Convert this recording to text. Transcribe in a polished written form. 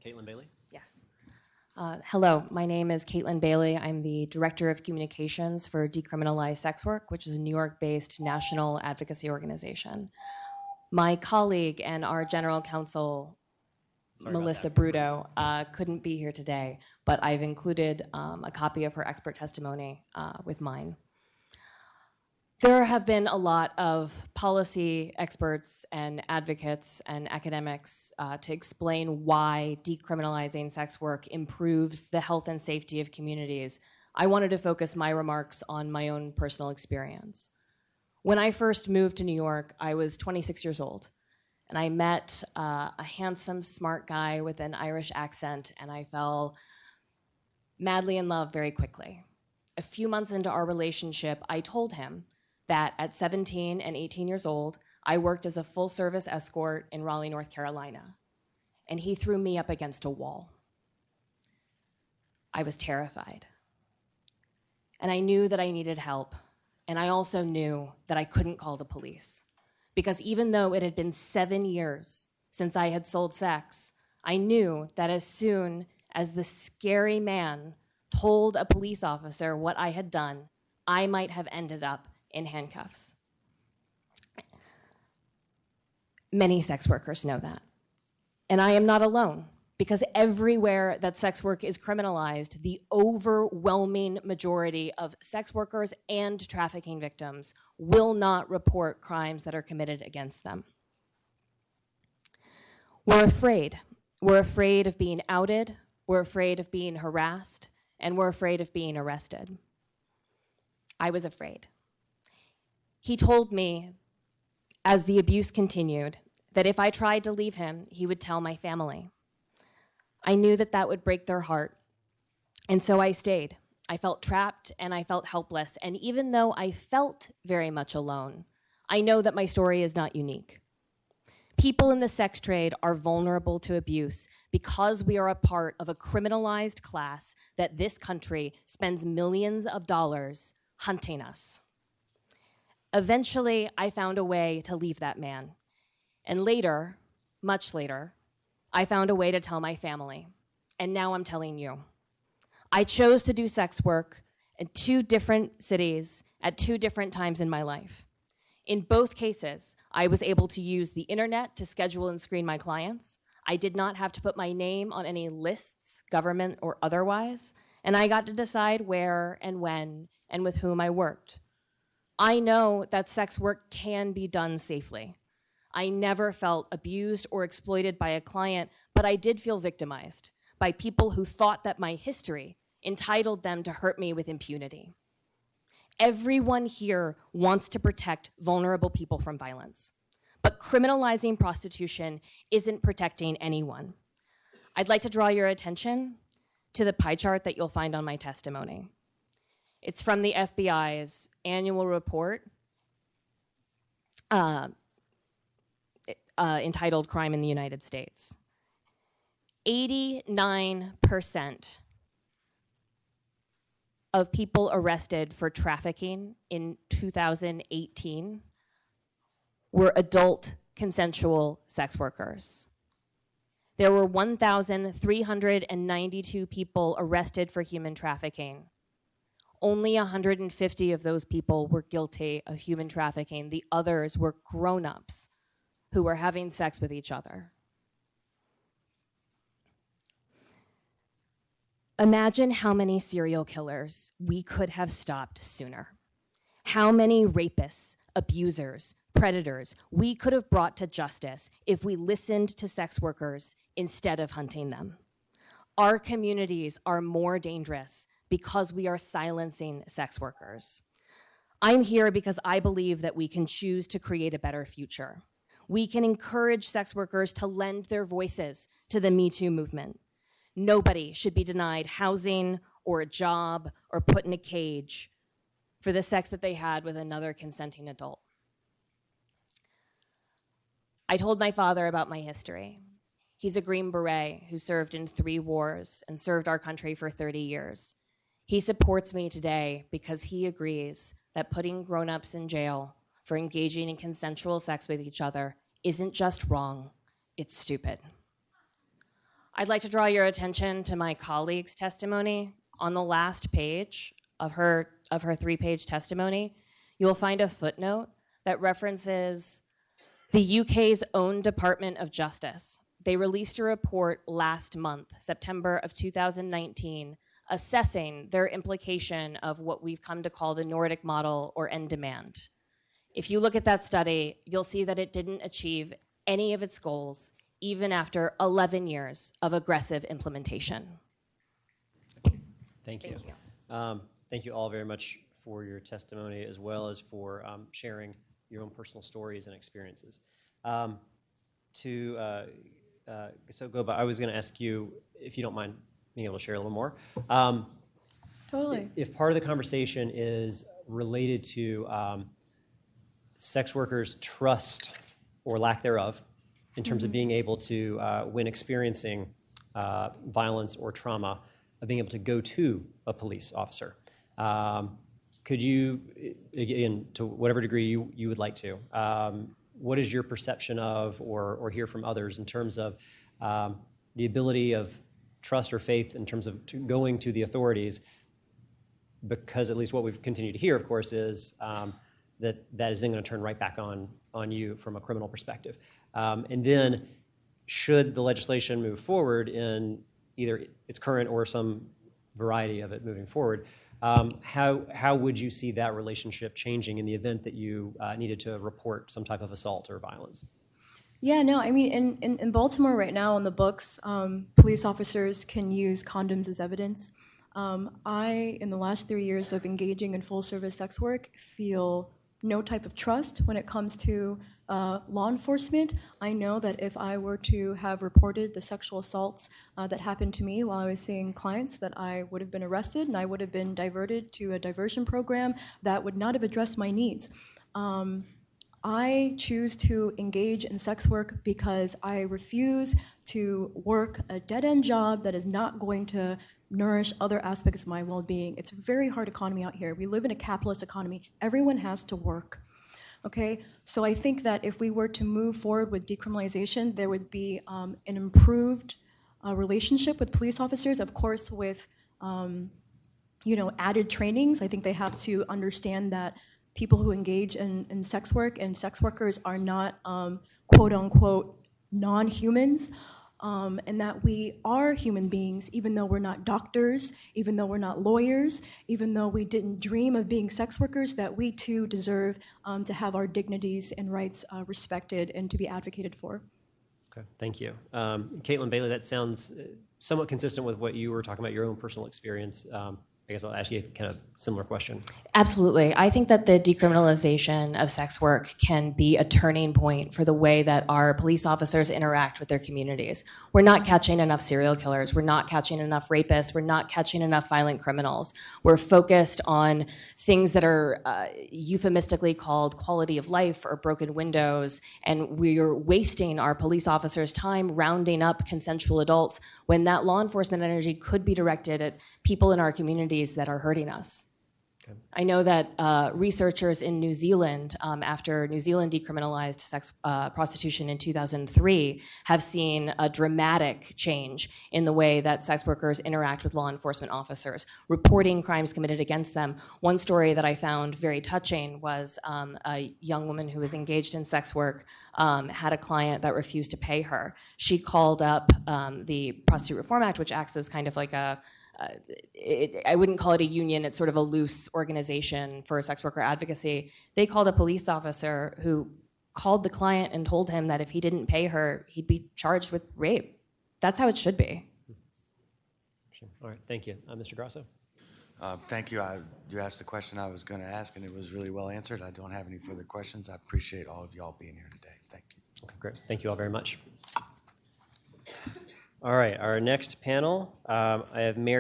Kaytlin Bailey? Yes. Hello, my name is Kaytlin Bailey. I'm the Director of Communications for Decriminalize Sex Work, which is a New York-based national advocacy organization. My colleague and our General Counsel, Melissa Bruto, couldn't be here today, but I've included a copy of her expert testimony with mine. There have been a lot of policy experts and advocates and academics to explain why decriminalizing sex work improves the health and safety of communities. I wanted to focus my remarks on my own personal experience. When I first moved to New York, I was 26 years old, and I met a handsome, smart guy with an Irish accent, and I fell madly in love very quickly. A few months into our relationship, I told him that at 17 and 18 years old, I worked as a full-service escort in Raleigh, North Carolina, and he threw me up against a wall. I was terrified, and I knew that I needed help, and I also knew that I couldn't call the police, because even though it had been 7 years since I had sold sex, I knew that as soon as the scary man told a police officer what I had done, I might have ended up in handcuffs. Many sex workers know that. And I am not alone, because everywhere that sex work is criminalized, the overwhelming majority of sex workers and trafficking victims will not report crimes that are committed against them. We're afraid. We're afraid of being outed, we're afraid of being harassed, and we're afraid of being arrested. I was afraid. He told me, as the abuse continued, that if I tried to leave him, he would tell my family. I knew that that would break their heart, and so I stayed. I felt trapped and I felt helpless, and even though I felt very much alone, I know that my story is not unique. People in the sex trade are vulnerable to abuse because we are a part of a criminalized class that this country spends millions of dollars hunting us. Eventually, I found a way to leave that man. And later, much later, I found a way to tell my family. And now I'm telling you. I chose to do sex work in 2 different cities at 2 different times in my life. In both cases, I was able to use the internet to schedule and screen my clients. I did not have to put my name on any lists, government or otherwise, and I got to decide where and when and with whom I worked. I know that sex work can be done safely. I never felt abused or exploited by a client, but I did feel victimized by people who thought that my history entitled them to hurt me with impunity. Everyone here wants to protect vulnerable people from violence, but criminalizing prostitution isn't protecting anyone. I'd like to draw your attention to the pie chart that you'll find on my testimony. It's from the FBI's annual report entitled Crime in the United States. 89% of people arrested for trafficking in 2018 were adult consensual sex workers. There were 1,392 people arrested for human trafficking. Only 150 of those people were guilty of human trafficking. The others were grown-ups who were having sex with each other. Imagine how many serial killers we could have stopped sooner. How many rapists, abusers, predators we could have brought to justice if we listened to sex workers instead of hunting them. Our communities are more dangerous because we are silencing sex workers. I'm here because I believe that we can choose to create a better future. We can encourage sex workers to lend their voices to the Me Too movement. Nobody should be denied housing or a job or put in a cage for the sex that they had with another consenting adult. I told my father about my history. He's a Green Beret who served in 3 wars and served our country for 30 years. He supports me today because he agrees that putting grown-ups in jail for engaging in consensual sex with each other isn't just wrong, it's stupid. I'd like to draw your attention to my colleague's testimony. On the last page of her 3-page testimony, you'll find a footnote that references the UK's own Department of Justice. They released a report last month, September of 2019, assessing their implication of what we've come to call the Nordic model or end demand. If you look at that study, you'll see that it didn't achieve any of its goals, even after 11 years of aggressive implementation. Thank you. Thank you. Thank you all very much for your testimony, as well as for sharing your own personal stories and experiences. So Goba, I was going to ask you, if you don't mind being able to share a little more. Totally. If part of the conversation is related to sex workers' trust or lack thereof in terms of being able to, when experiencing violence or trauma, of being able to go to a police officer. Could you, again, to whatever degree you would like to, what is your perception of or hear from others in terms of the ability of trust or faith in terms of going to the authorities? Because at least what we've continued to hear, of course, is that is then going to turn right back on you from a criminal perspective. And then should the legislation move forward in either its current or some variety of it moving forward, how would you see that relationship changing in the event that you needed to report some type of assault or violence? Yeah, no, I mean, in Baltimore right now on the books, police officers can use condoms as evidence. In the last 3 years of engaging in full-service sex work, feel no type of trust when it comes to law enforcement. I know that if I were to have reported the sexual assaults that happened to me while I was seeing clients, that I would have been arrested and I would have been diverted to a diversion program that would not have addressed my needs. I choose to engage in sex work because I refuse to work a dead-end job that is not going to nourish other aspects of my well-being. It's a very hard economy out here. We live in a capitalist economy. Everyone has to work. Okay, so I think that if we were to move forward with decriminalization, there would be an improved relationship with police officers, of course, with added trainings. I think they have to understand that people who engage in sex work and sex workers are not quote unquote non-humans. And that we are human beings, even though we're not doctors, even though we're not lawyers, even though we didn't dream of being sex workers, that we too deserve to have our dignities and rights respected and to be advocated for. Okay, thank you. Kaytlin Bailey, that sounds somewhat consistent with what you were talking about, your own personal experience. I guess I'll ask you a kind of similar question. Absolutely. I think that the decriminalization of sex work can be a turning point for the way that our police officers interact with their communities. We're not catching enough serial killers. We're not catching enough rapists. We're not catching enough violent criminals. We're focused on things that are euphemistically called quality of life or broken windows, and we're wasting our police officers' time rounding up consensual adults when that law enforcement energy could be directed at people in our communities that are hurting us. Okay. I know that researchers in New Zealand, after New Zealand decriminalized sex prostitution in 2003, have seen a dramatic change in the way that sex workers interact with law enforcement officers, reporting crimes committed against them. One story that I found very touching was a young woman who was engaged in sex work had a client that refused to pay her. She called up the Prostitute Reform Act, which acts as kind of like I wouldn't call it a union, it's sort of a loose organization for sex worker advocacy. They called a police officer who called the client and told him that if he didn't pay her, he'd be charged with rape. That's how it should be. All right, thank you. Mr. Grasso? Thank you. You asked the question I was going to ask, and it was really well answered. I don't have any further questions. I appreciate all of y'all being here today. Thank you. Okay, great. Thank you all very much. All right, our next panel, I have Mary